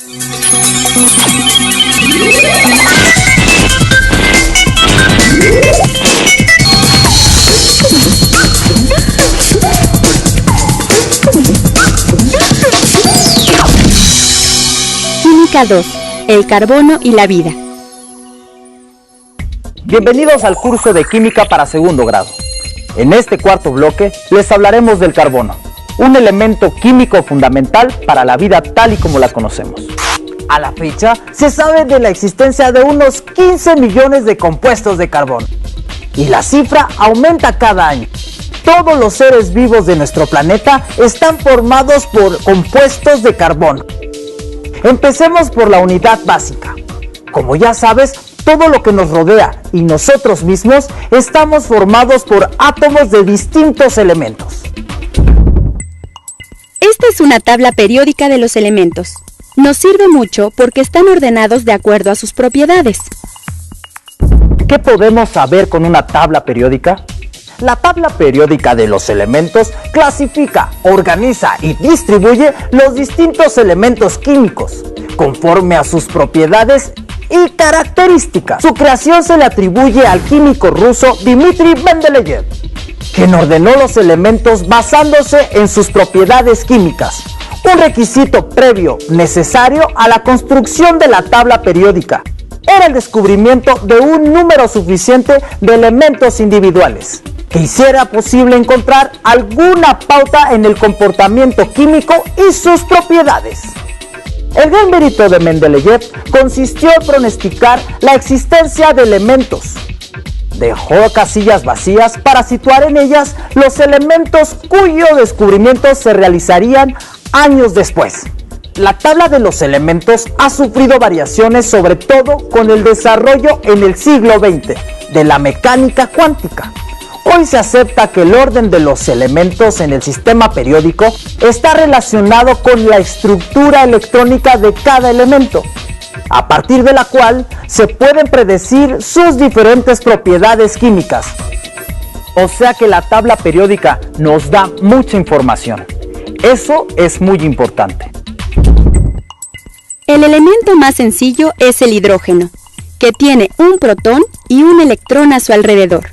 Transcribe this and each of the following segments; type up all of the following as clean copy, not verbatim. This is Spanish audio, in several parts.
Química 2. El carbono y la vida. Bienvenidos al curso de Química para segundo grado. En este cuarto bloque les hablaremos del carbono, un elemento químico fundamental para la vida tal y como la conocemos. A la fecha, se sabe de la existencia de unos 15 millones de compuestos de carbono. Y la cifra aumenta cada año. Todos los seres vivos de nuestro planeta están formados por compuestos de carbono. Empecemos por la unidad básica. Como ya sabes, todo lo que nos rodea y nosotros mismos estamos formados por átomos de distintos elementos. Esta es una tabla periódica de los elementos. Nos sirve mucho porque están ordenados de acuerdo a sus propiedades. ¿Qué podemos saber con una tabla periódica? La tabla periódica de los elementos clasifica, organiza y distribuye los distintos elementos químicos conforme a sus propiedades y características. Su creación se le atribuye al químico ruso Dmitri Mendeleev, quien ordenó los elementos basándose en sus propiedades químicas, un requisito previo necesario a la construcción de la tabla periódica. Era el descubrimiento de un número suficiente de elementos individuales que hiciera posible encontrar alguna pauta en el comportamiento químico y sus propiedades. El gran mérito de Mendeleev consistió en pronosticar la existencia de elementos. Dejó casillas vacías para situar en ellas los elementos cuyo descubrimiento se realizarían años después. La tabla de los elementos ha sufrido variaciones, sobre todo con el desarrollo en el siglo XX de la mecánica cuántica. Hoy se acepta que el orden de los elementos en el sistema periódico está relacionado con la estructura electrónica de cada elemento, a partir de la cual se pueden predecir sus diferentes propiedades químicas. O sea que la tabla periódica nos da mucha información. Eso es muy importante. El elemento más sencillo es el hidrógeno, que tiene un protón y un electrón a su alrededor.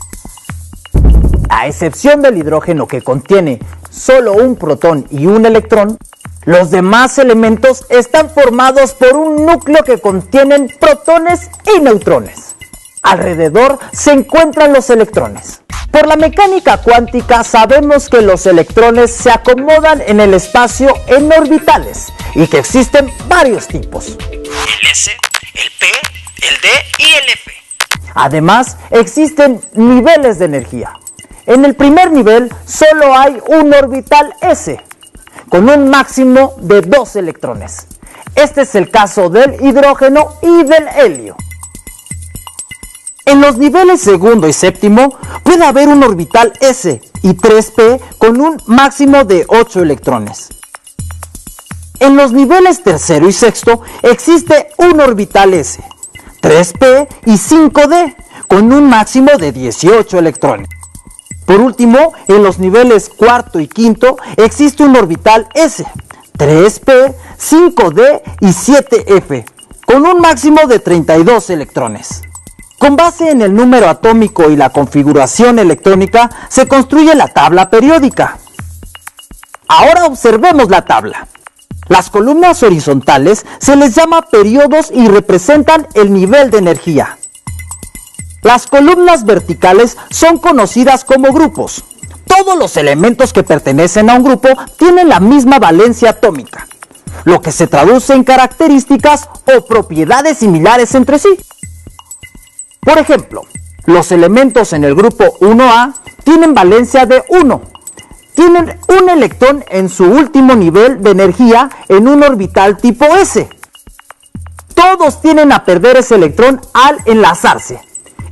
A excepción del hidrógeno, que contiene solo un protón y un electrón, los demás elementos están formados por un núcleo que contienen protones y neutrones. Alrededor se encuentran los electrones. Por la mecánica cuántica sabemos que los electrones se acomodan en el espacio en orbitales y que existen varios tipos: el S, el P, el D y el F. Además, existen niveles de energía. En el primer nivel solo hay un orbital S, con un máximo de 2 electrones. Este es el caso del hidrógeno y del helio. En los niveles segundo y séptimo puede haber un orbital S y 3p con un máximo de 8 electrones. En los niveles tercero y sexto existe un orbital S, 3p y 5d con un máximo de 18 electrones. Por último, en los niveles cuarto y quinto existe un orbital S, 3p, 5d y 7f con un máximo de 32 electrones. Con base en el número atómico y la configuración electrónica se construye la tabla periódica. Ahora observemos la tabla. Las columnas horizontales se les llama periodos y representan el nivel de energía. Las columnas verticales son conocidas como grupos. Todos los elementos que pertenecen a un grupo tienen la misma valencia atómica, lo que se traduce en características o propiedades similares entre sí. Por ejemplo, los elementos en el grupo 1A tienen valencia de 1. Tienen un electrón en su último nivel de energía en un orbital tipo S. Todos tienden a perder ese electrón al enlazarse.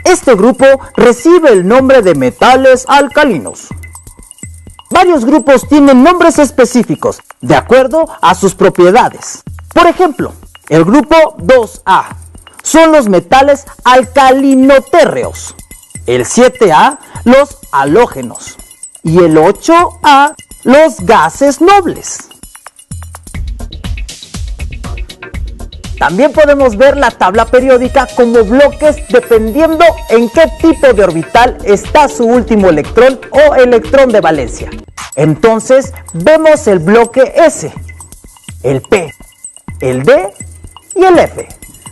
Este grupo recibe el nombre de metales alcalinos. Varios grupos tienen nombres específicos de acuerdo a sus propiedades. Por ejemplo, el grupo 2A son los metales alcalinotérreos, el 7A los halógenos y el 8A los gases nobles. También podemos ver la tabla periódica como bloques dependiendo en qué tipo de orbital está su último electrón o electrón de valencia. Entonces vemos el bloque S, el P, el D y el F.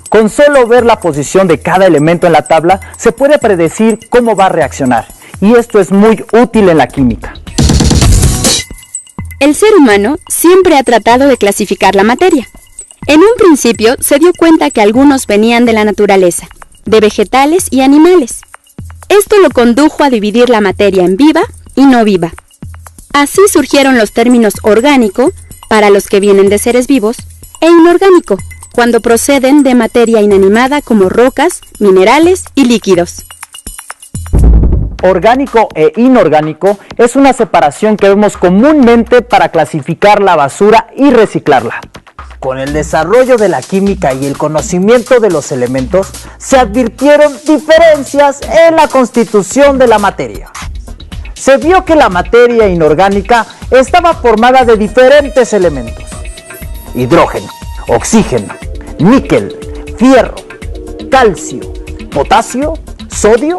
Con solo ver la posición de cada elemento en la tabla se puede predecir cómo va a reaccionar, y esto es muy útil en la química. El ser humano siempre ha tratado de clasificar la materia. En un principio se dio cuenta que algunos venían de la naturaleza, de vegetales y animales. Esto lo condujo a dividir la materia en viva y no viva. Así surgieron los términos orgánico, para los que vienen de seres vivos, e inorgánico, cuando proceden de materia inanimada como rocas, minerales y líquidos. Orgánico e inorgánico es una separación que vemos comúnmente para clasificar la basura y reciclarla. Con el desarrollo de la química y el conocimiento de los elementos, se advirtieron diferencias en la constitución de la materia. Se vio que la materia inorgánica estaba formada de diferentes elementos: hidrógeno, oxígeno, níquel, fierro, calcio, potasio, sodio,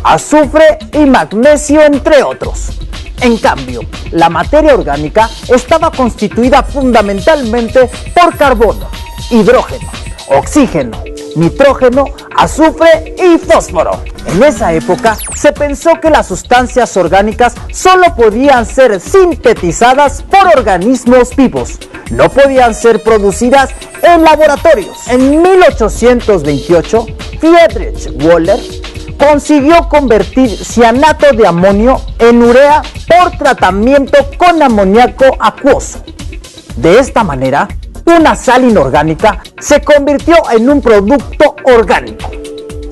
azufre y magnesio, entre otros. En cambio, la materia orgánica estaba constituida fundamentalmente por carbono, hidrógeno, oxígeno, nitrógeno, azufre y fósforo. En esa época se pensó que las sustancias orgánicas solo podían ser sintetizadas por organismos vivos, no podían ser producidas en laboratorios. En 1828, Friedrich Wöhler consiguió convertir cianato de amonio en urea por tratamiento con amoníaco acuoso. De esta manera, una sal inorgánica se convirtió en un producto orgánico,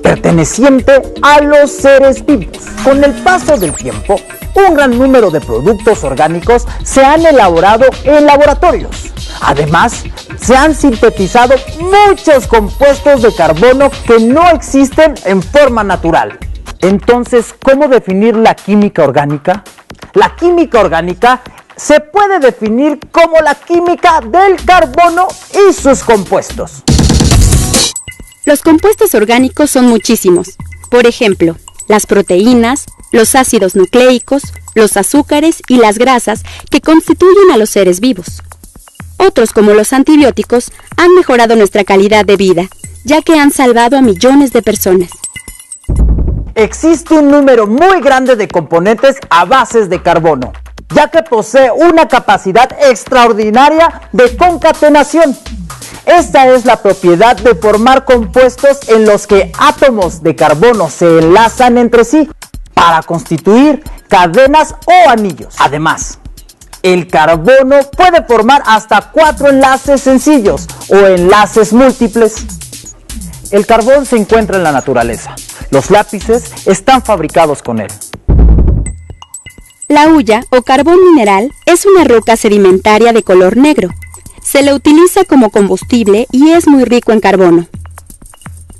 perteneciente a los seres vivos. Con el paso del tiempo, un gran número de productos orgánicos se han elaborado en laboratorios. Además, se han sintetizado muchos compuestos de carbono que no existen en forma natural. Entonces, ¿cómo definir la química orgánica? La química orgánica se puede definir como la química del carbono y sus compuestos. Los compuestos orgánicos son muchísimos. Por ejemplo, las proteínas, los ácidos nucleicos, los azúcares y las grasas que constituyen a los seres vivos. Otros, como los antibióticos, han mejorado nuestra calidad de vida, ya que han salvado a millones de personas. Existe un número muy grande de componentes a bases de carbono, ya que posee una capacidad extraordinaria de concatenación. Esta es la propiedad de formar compuestos en los que átomos de carbono se enlazan entre sí para constituir cadenas o anillos. Además, el carbono puede formar hasta 4 enlaces sencillos o enlaces múltiples. El carbón se encuentra en la naturaleza. Los lápices están fabricados con él. La hulla o carbón mineral es una roca sedimentaria de color negro. Se le utiliza como combustible y es muy rico en carbono.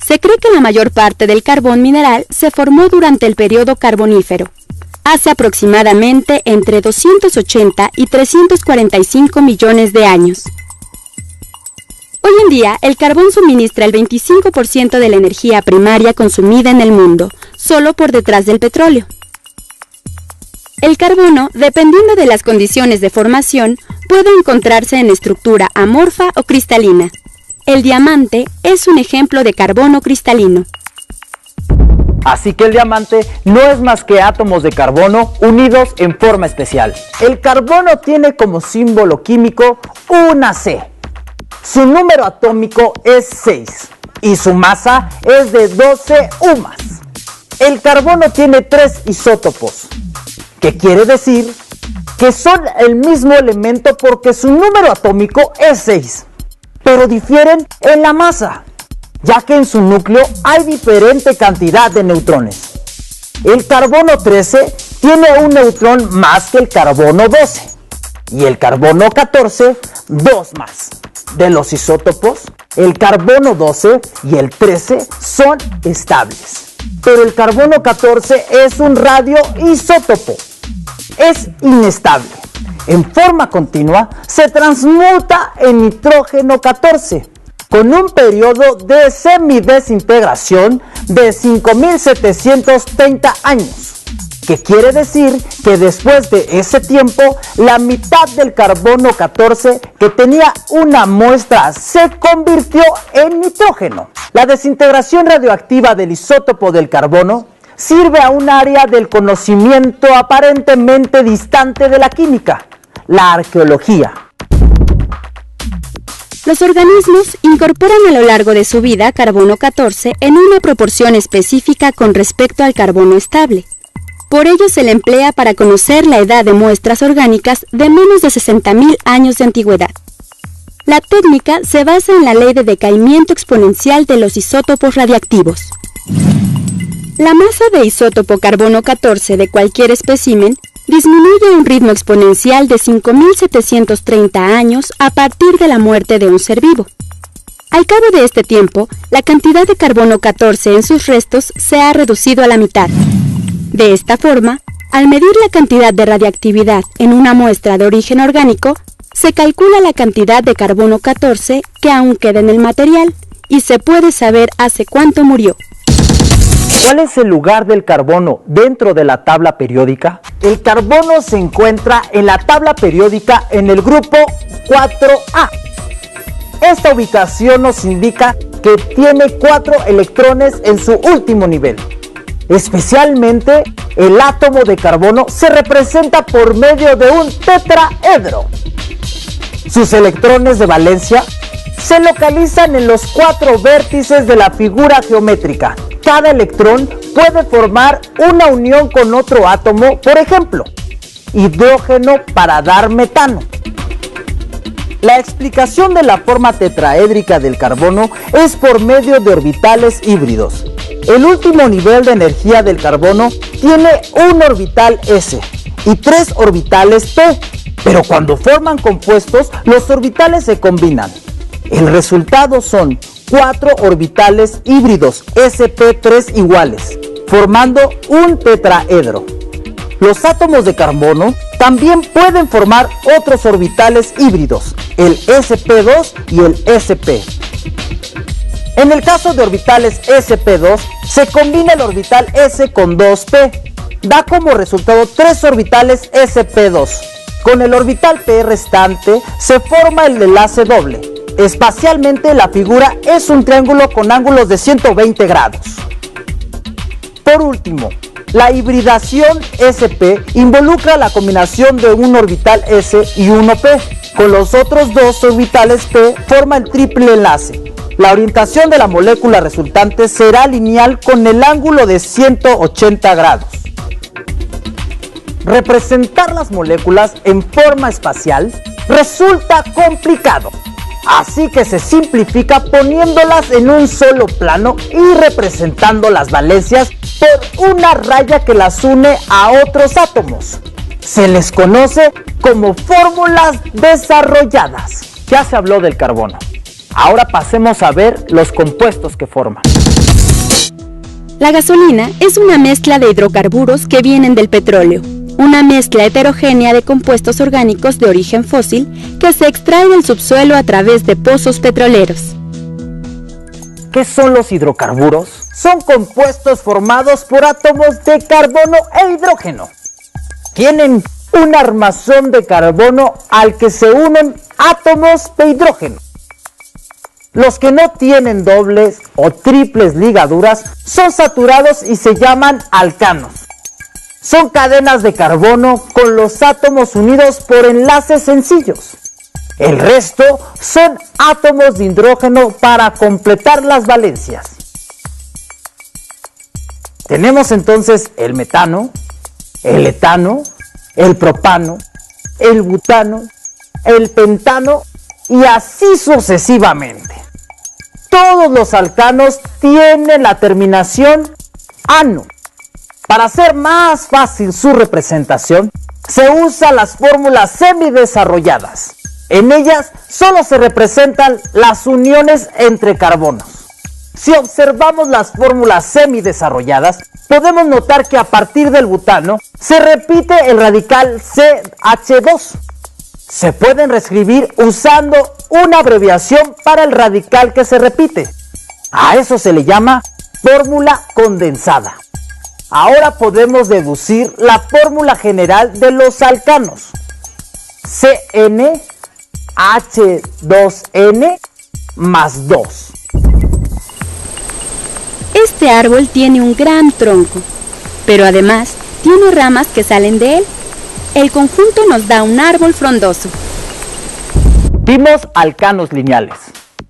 Se cree que la mayor parte del carbón mineral se formó durante el periodo carbonífero, hace aproximadamente entre 280 y 345 millones de años. Hoy en día, el carbón suministra el 25% de la energía primaria consumida en el mundo, solo por detrás del petróleo. El carbono, dependiendo de las condiciones de formación, puede encontrarse en estructura amorfa o cristalina. El diamante es un ejemplo de carbono cristalino. Así que el diamante no es más que átomos de carbono unidos en forma especial. El carbono tiene como símbolo químico una C. Su número atómico es 6 y su masa es de 12 UMAS. El carbono tiene 3 isótopos, que quiere decir que son el mismo elemento porque su número atómico es 6, pero difieren en la masa, ya que en su núcleo hay diferente cantidad de neutrones. El carbono 13 tiene un neutrón más que el carbono 12 y el carbono 14 2 más. De los isótopos, el carbono 12 y el 13 son estables, pero el carbono 14 es un radioisótopo. Es inestable. En forma continua se transmuta en nitrógeno 14 con un periodo de semidesintegración de 5.730 años, que quiere decir que después de ese tiempo, la mitad del carbono 14 que tenía una muestra se convirtió en nitrógeno. La desintegración radioactiva del isótopo del carbono sirve a un área del conocimiento aparentemente distante de la química, la arqueología. Los organismos incorporan a lo largo de su vida carbono 14 en una proporción específica con respecto al carbono estable. Por ello se le emplea para conocer la edad de muestras orgánicas de menos de 60.000 años de antigüedad. La técnica se basa en la ley de decaimiento exponencial de los isótopos radiactivos. La masa de isótopo carbono 14 de cualquier espécimen disminuye a un ritmo exponencial de 5.730 años a partir de la muerte de un ser vivo. Al cabo de este tiempo, la cantidad de carbono 14 en sus restos se ha reducido a la mitad. De esta forma, al medir la cantidad de radiactividad en una muestra de origen orgánico, se calcula la cantidad de carbono 14 que aún queda en el material y se puede saber hace cuánto murió. ¿Cuál es el lugar del carbono dentro de la tabla periódica? El carbono se encuentra en la tabla periódica en el grupo 4A. Esta ubicación nos indica que tiene 4 electrones en su último nivel. Especialmente, el átomo de carbono se representa por medio de un tetraedro. Sus electrones de valencia se localizan en los 4 vértices de la figura geométrica. Cada electrón puede formar una unión con otro átomo, por ejemplo, hidrógeno para dar metano. La explicación de la forma tetraédrica del carbono es por medio de orbitales híbridos. El último nivel de energía del carbono tiene un orbital S y 3 orbitales P, pero cuando forman compuestos, los orbitales se combinan. El resultado son 4 orbitales híbridos sp3 iguales, formando un tetraedro. Los átomos de carbono también pueden formar otros orbitales híbridos, el sp2 y el sp. En el caso de orbitales sp2, se combina el orbital s con 2p, da como resultado 3 orbitales sp2. Con el orbital p restante se forma el enlace doble. Espacialmente, la figura es un triángulo con ángulos de 120 grados. Por último, la hibridación sp involucra la combinación de un orbital s y uno p. Con los otros 2 orbitales p forma el triple enlace. La orientación de la molécula resultante será lineal con el ángulo de 180 grados. Representar las moléculas en forma espacial resulta complicado. Así que se simplifica poniéndolas en un solo plano y representando las valencias por una raya que las une a otros átomos. Se les conoce como fórmulas desarrolladas. Ya se habló del carbono. Ahora pasemos a ver los compuestos que forman. La gasolina es una mezcla de hidrocarburos que vienen del petróleo. Una mezcla heterogénea de compuestos orgánicos de origen fósil que se extrae del subsuelo a través de pozos petroleros. ¿Qué son los hidrocarburos? Son compuestos formados por átomos de carbono e hidrógeno. Tienen un armazón de carbono al que se unen átomos de hidrógeno. Los que no tienen dobles o triples ligaduras son saturados y se llaman alcanos. Son cadenas de carbono con los átomos unidos por enlaces sencillos. El resto son átomos de hidrógeno para completar las valencias. Tenemos entonces el metano, el etano, el propano, el butano, el pentano y así sucesivamente. Todos los alcanos tienen la terminación ano. Para hacer más fácil su representación, se usan las fórmulas semidesarrolladas. En ellas solo se representan las uniones entre carbonos. Si observamos las fórmulas semidesarrolladas, podemos notar que a partir del butano se repite el radical CH2. Se pueden reescribir usando una abreviación para el radical que se repite. A eso se le llama fórmula condensada. Ahora podemos deducir la fórmula general de los alcanos. CnH2n más 2. Este árbol tiene un gran tronco, pero además tiene ramas que salen de él. El conjunto nos da un árbol frondoso. Vimos alcanos lineales.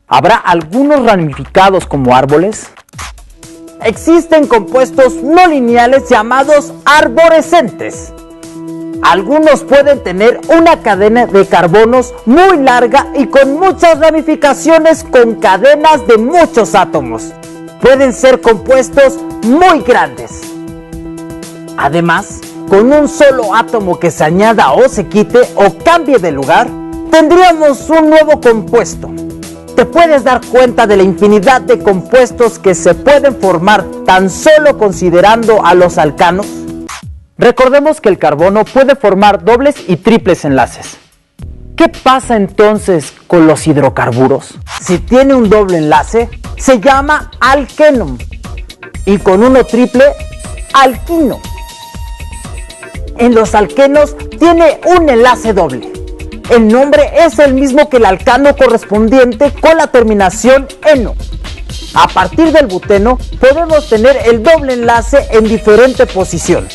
¿Habrá algunos ramificados como árboles? Existen compuestos no lineales llamados arborescentes. Algunos pueden tener una cadena de carbonos muy larga y con muchas ramificaciones con cadenas de muchos átomos. Pueden ser compuestos muy grandes. Además, con un solo átomo que se añada o se quite o cambie de lugar, tendríamos un nuevo compuesto. ¿Te puedes dar cuenta de la infinidad de compuestos que se pueden formar tan solo considerando a los alcanos? Recordemos que el carbono puede formar dobles y triples enlaces. ¿Qué pasa entonces con los hidrocarburos? Si tiene un doble enlace, se llama alqueno, y con uno triple, alquino. En los alquenos tiene un enlace doble. El nombre es el mismo que el alcano correspondiente con la terminación eno. A partir del buteno podemos tener el doble enlace en diferente posición.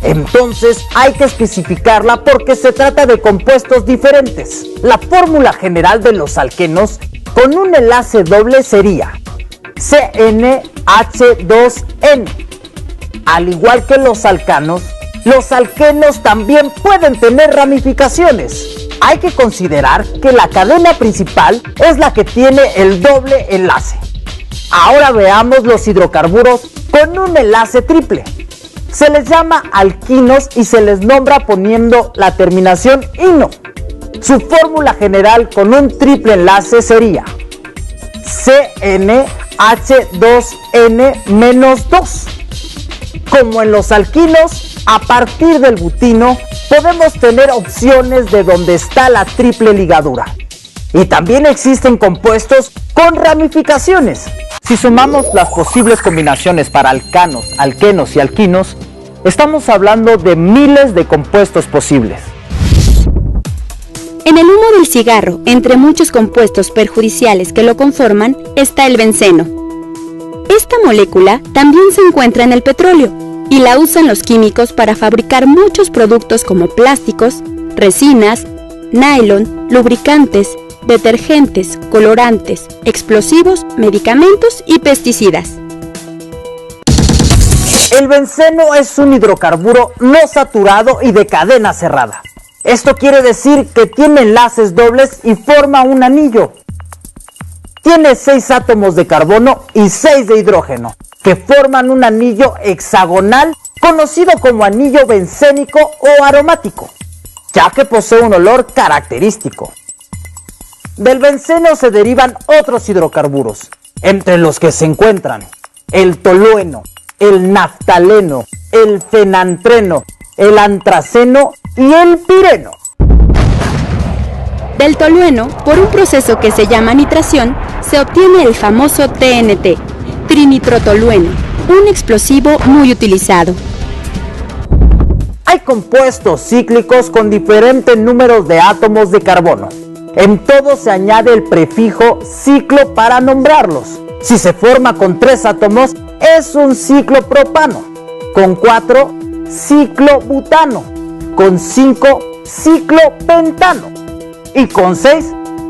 Entonces hay que especificarla porque se trata de compuestos diferentes. La fórmula general de los alquenos con un enlace doble sería CnH2n. Al igual que los alquenos también pueden tener ramificaciones. Hay que considerar que la cadena principal es la que tiene el doble enlace. Ahora veamos los hidrocarburos con un enlace triple. Se les llama alquinos y se les nombra poniendo la terminación ino. Su fórmula general con un triple enlace sería CnH2n-2. Como en los alquinos, a partir del butino podemos tener opciones de donde está la triple ligadura. Y también existen compuestos con ramificaciones. Si sumamos las posibles combinaciones para alcanos, alquenos y alquinos, estamos hablando de miles de compuestos posibles. En el humo del cigarro, entre muchos compuestos perjudiciales que lo conforman, está el benceno. Esta molécula también se encuentra en el petróleo y la usan los químicos para fabricar muchos productos como plásticos, resinas, nylon, lubricantes, detergentes, colorantes, explosivos, medicamentos y pesticidas. El benceno es un hidrocarburo no saturado y de cadena cerrada. Esto quiere decir que tiene enlaces dobles y forma un anillo. Tiene 6 átomos de carbono y 6 de hidrógeno, que forman un anillo hexagonal conocido como anillo bencénico o aromático, ya que posee un olor característico. Del benceno se derivan otros hidrocarburos, entre los que se encuentran el tolueno, el naftaleno, el fenantreno, el antraceno y el pireno. Del tolueno, por un proceso que se llama nitración, se obtiene el famoso TNT, trinitrotolueno, un explosivo muy utilizado. Hay compuestos cíclicos con diferentes números de átomos de carbono. En todos se añade el prefijo ciclo para nombrarlos. Si se forma con 3 átomos, es un ciclopropano. Con 4, ciclobutano. Con 5, ciclopentano. Y con 6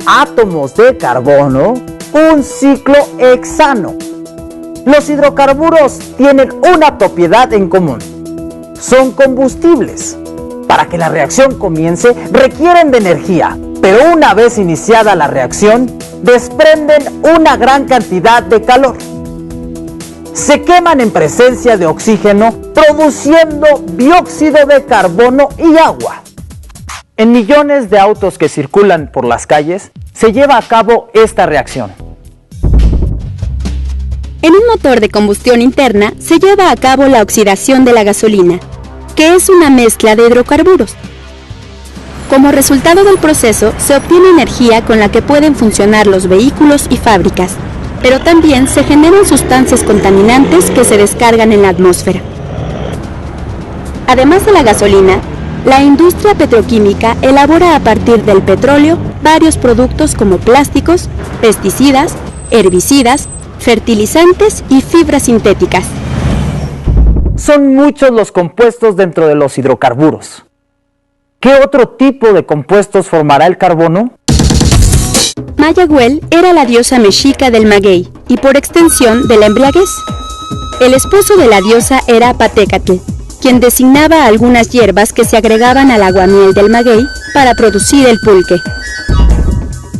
átomos de carbono, un ciclohexano. Los hidrocarburos tienen una propiedad en común. Son combustibles. Para que la reacción comience, requieren de energía, pero una vez iniciada la reacción, desprenden una gran cantidad de calor. Se queman en presencia de oxígeno, produciendo dióxido de carbono y agua. En millones de autos que circulan por las calles, se lleva a cabo esta reacción. En un motor de combustión interna se lleva a cabo la oxidación de la gasolina, que es una mezcla de hidrocarburos. Como resultado del proceso, se obtiene energía con la que pueden funcionar los vehículos y fábricas, pero también se generan sustancias contaminantes que se descargan en la atmósfera. Además de la gasolina, la industria petroquímica elabora a partir del petróleo varios productos como plásticos, pesticidas, herbicidas, fertilizantes y fibras sintéticas. Son muchos los compuestos dentro de los hidrocarburos. ¿Qué otro tipo de compuestos formará el carbono? Mayagüel era la diosa mexica del maguey y por extensión de la embriaguez. El esposo de la diosa era Patécatl, quien designaba algunas hierbas que se agregaban al aguamiel del maguey para producir el pulque.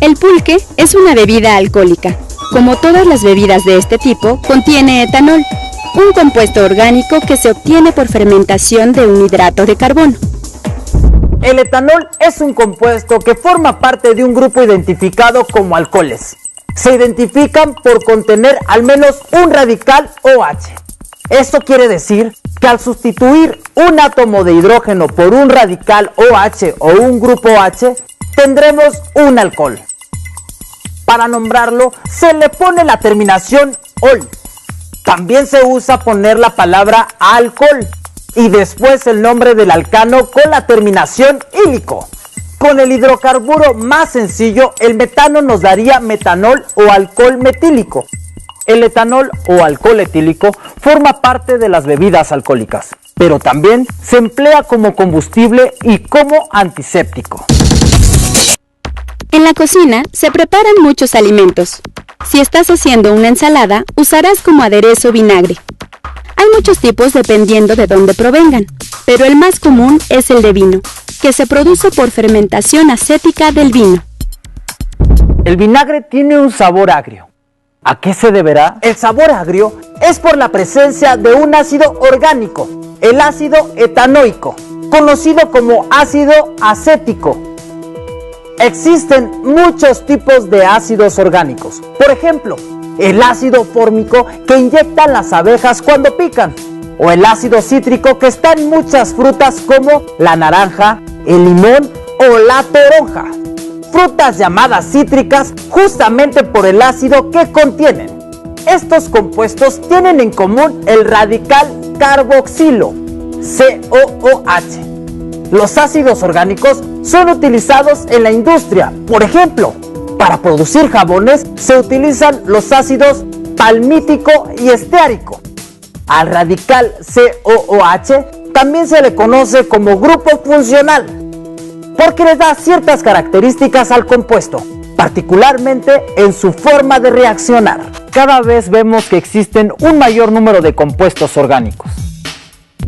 El pulque es una bebida alcohólica. Como todas las bebidas de este tipo, contiene etanol, un compuesto orgánico que se obtiene por fermentación de un hidrato de carbono. El etanol es un compuesto que forma parte de un grupo identificado como alcoholes. Se identifican por contener al menos un radical OH. Esto quiere decir que al sustituir un átomo de hidrógeno por un radical OH o un grupo OH, tendremos un alcohol. Para nombrarlo, se le pone la terminación -ol. También se usa poner la palabra alcohol y después el nombre del alcano con la terminación -ílico. Con el hidrocarburo más sencillo, el metano nos daría metanol o alcohol metílico. El etanol o alcohol etílico forma parte de las bebidas alcohólicas, pero también se emplea como combustible y como antiséptico. En la cocina se preparan muchos alimentos. Si estás haciendo una ensalada, usarás como aderezo vinagre. Hay muchos tipos dependiendo de dónde provengan, pero el más común es el de vino, que se produce por fermentación acética del vino. El vinagre tiene un sabor agrio. ¿A qué se deberá? El sabor agrio es por la presencia de un ácido orgánico, el ácido etanoico, conocido como ácido acético. Existen muchos tipos de ácidos orgánicos. Por ejemplo, el ácido fórmico que inyectan las abejas cuando pican, o el ácido cítrico que está en muchas frutas como la naranja, el limón o la toronja. Frutas llamadas cítricas justamente por el ácido que contienen. Estos compuestos tienen en común el radical carboxilo, COOH. Los ácidos orgánicos son utilizados en la industria. Por ejemplo, para producir jabones se utilizan los ácidos palmítico y esteárico. Al radical COOH también se le conoce como grupo funcional, porque le da ciertas características al compuesto, particularmente en su forma de reaccionar. Cada vez vemos que existen un mayor número de compuestos orgánicos.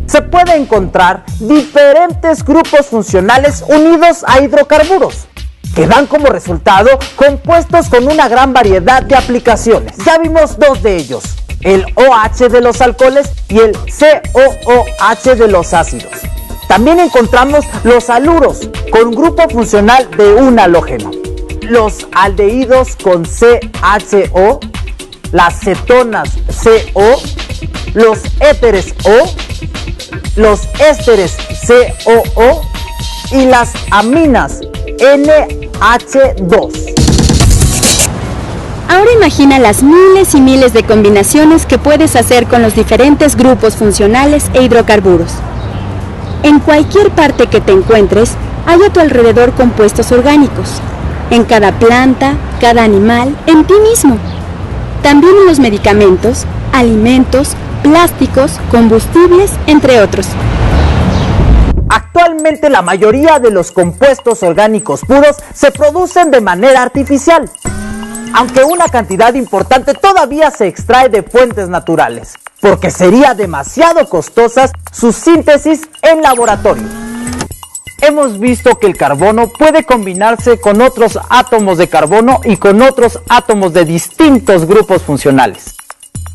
Se puede encontrar diferentes grupos funcionales unidos a hidrocarburos, que dan como resultado compuestos con una gran variedad de aplicaciones. Ya vimos dos de ellos, el OH de los alcoholes y el COOH de los ácidos. También encontramos los haluros con grupo funcional de un halógeno, los aldehídos con CHO, las cetonas CO, los éteres O, los ésteres COO y las aminas NH2. Ahora imagina las miles y miles de combinaciones que puedes hacer con los diferentes grupos funcionales e hidrocarburos. En cualquier parte que te encuentres, hay a tu alrededor compuestos orgánicos. En cada planta, cada animal, en ti mismo. También en los medicamentos, alimentos, plásticos, combustibles, entre otros. Actualmente la mayoría de los compuestos orgánicos puros se producen de manera artificial, aunque una cantidad importante todavía se extrae de fuentes naturales, porque sería demasiado costosas su síntesis en laboratorio. Hemos visto que el carbono puede combinarse con otros átomos de carbono y con otros átomos de distintos grupos funcionales.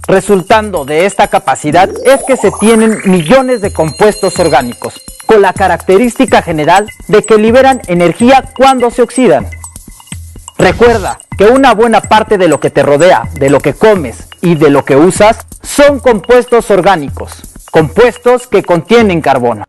Resultando de esta capacidad es que se tienen millones de compuestos orgánicos, con la característica general de que liberan energía cuando se oxidan. Recuerda que una buena parte de lo que te rodea, de lo que comes y de lo que usas son compuestos orgánicos, compuestos que contienen carbono.